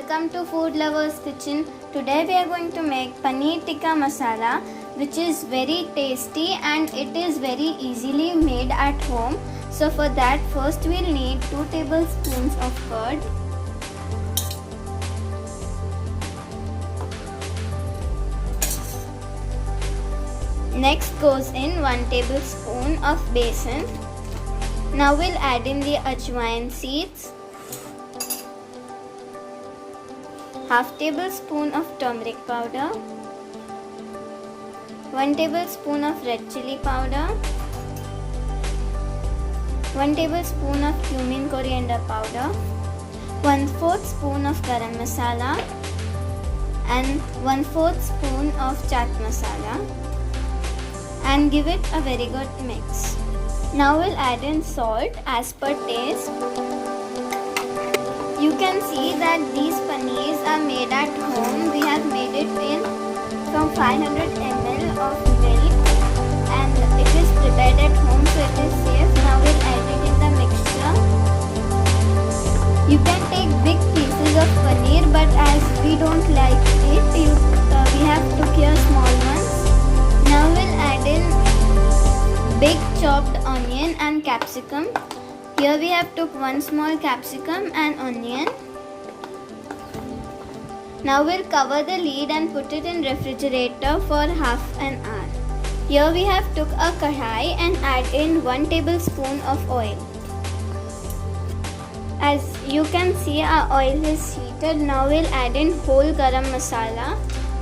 welcome to Food Lovers Kitchen. Today we are going to make paneer tikka masala, which is very tasty and it is very easily made at home. So for that, first we'll need 2 tablespoons of curd, next goes in 1 tablespoon of besan. Now we'll add in the ajwain seeds, half tablespoon of turmeric powder, 1 tablespoon of red chili powder, 1 tablespoon of cumin coriander powder, 1/4 spoon of garam masala and 1/4 spoon of chaat masala, and give it a very good mix. Now we'll add in salt as per taste. You can see that these paneers are made at home. We have made it in from 500 ml of milk and it is prepared at home, so it is safe. Now we'll add it in the mixture. You can take big pieces of paneer, but as we don't like it, we have to here small ones. Now we'll add in big chopped onion and capsicum. Here we have took 1 small capsicum and onion. Now we'll cover the lid and put it in refrigerator for half an hour. Here we have took a kadhai and add in 1 tablespoon of oil. As you can see, our oil is heated. Now we'll add in whole garam masala,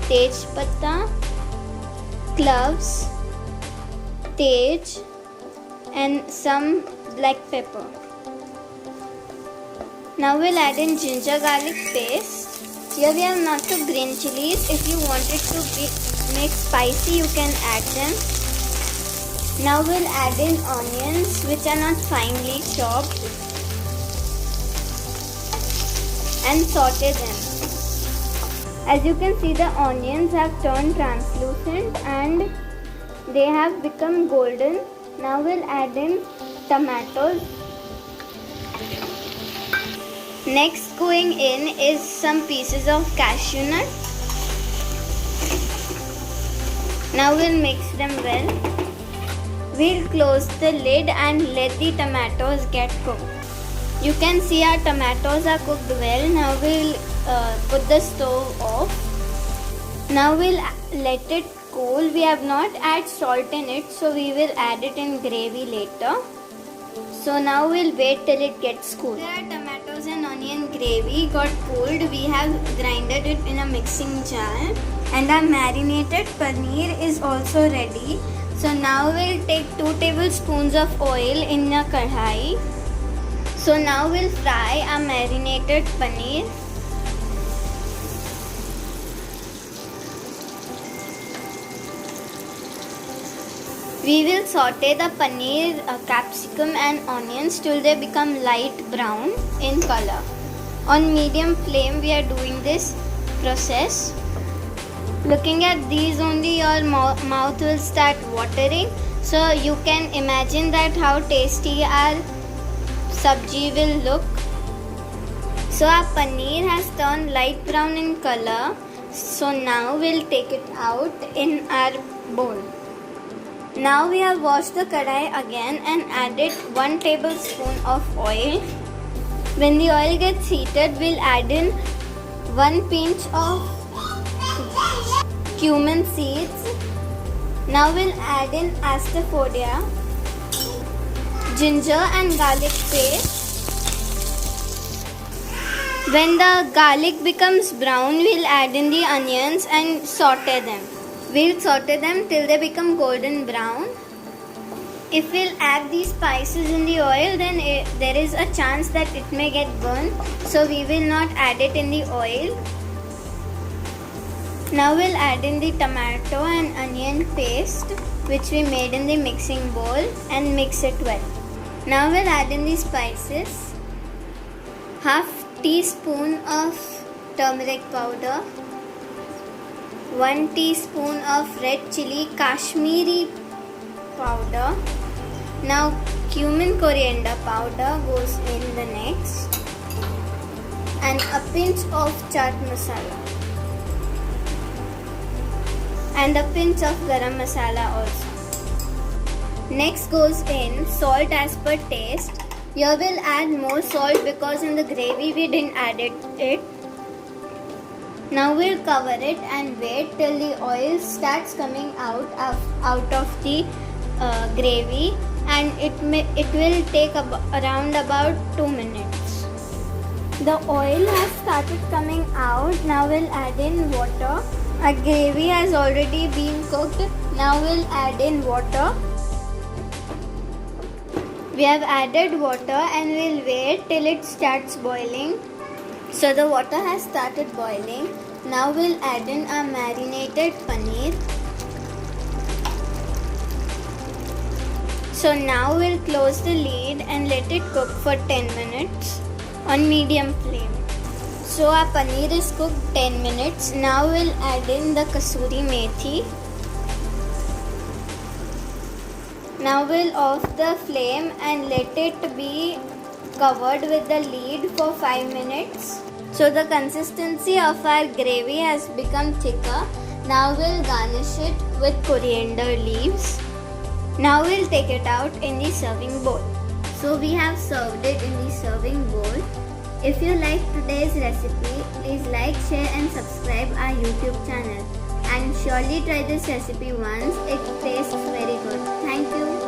tej patta, cloves, tej and some black pepper. Now we'll add in ginger garlic paste. Here we have not to green chilies. If you want it to make spicy, you can add them. Now we'll add in onions which are not finely chopped and saute them. As you can see, the onions have turned translucent and they have become golden. Now we'll add in tomatoes. Next going in is some pieces of cashew nut. Now we'll mix them well. We'll close the lid and let the tomatoes get cooked. You can see our tomatoes are cooked well. Now we'll put the stove off. Now we'll let it cool. We have not added salt in it, so we will add it in gravy later. So now we'll wait till it gets cool. There are tomatoes and onion gravy got cooled. We have grinded it in a mixing jar and our marinated paneer is also ready. So now we'll take 2 tablespoons of oil in a kadhai. So now we'll fry our marinated paneer. We will saute the paneer, capsicum and onions till they become light brown in color. On medium flame we are doing this process. Looking at these only, your mouth will start watering. So you can imagine that how tasty our sabji will look. So our paneer has turned light brown in color. So now we'll take it out in our bowl. Now we have washed the kadai again and added 1 tablespoon of oil. When the oil gets heated, we'll add in 1 pinch of cumin seeds. Now we'll add in asafoetida, ginger and garlic paste. When the garlic becomes brown, we'll add in the onions and saute them. We'll saute them till they become golden brown. If we'll add these spices in the oil, then there is a chance that it may get burned. So we will not add it in the oil. Now we'll add in the tomato and onion paste which we made in the mixing bowl and mix it well. Now we'll add in the spices. Half teaspoon of turmeric powder, 1 teaspoon of red chili Kashmiri powder. Now cumin coriander powder goes in the next. and a pinch of chaat masala and a pinch of garam masala also. Next goes in salt as per taste. Here we'll add more salt because in the gravy we didn't add it. Now we'll cover it and wait till the oil starts coming out of the gravy, and it will take around about 2 minutes. The oil has started coming out. Now we'll add in water. Our gravy has already been cooked. Now we'll add in water. We have added water and we'll wait till it starts boiling. So the water has started boiling. Now we'll add in our marinated paneer. So now we'll close the lid and let it cook for 10 minutes on medium flame. So our paneer is cooked 10 minutes. Now we'll add in the kasuri methi. Now we'll off the flame and let it be covered with the lid for 5 minutes. So the consistency of our gravy has become thicker. Now we'll garnish it with coriander leaves. Now we'll take it out in the serving bowl. So we have served it in the serving bowl. If you like today's recipe, please like, share and subscribe our YouTube channel. And surely try this recipe once. It tastes very good. Thank you.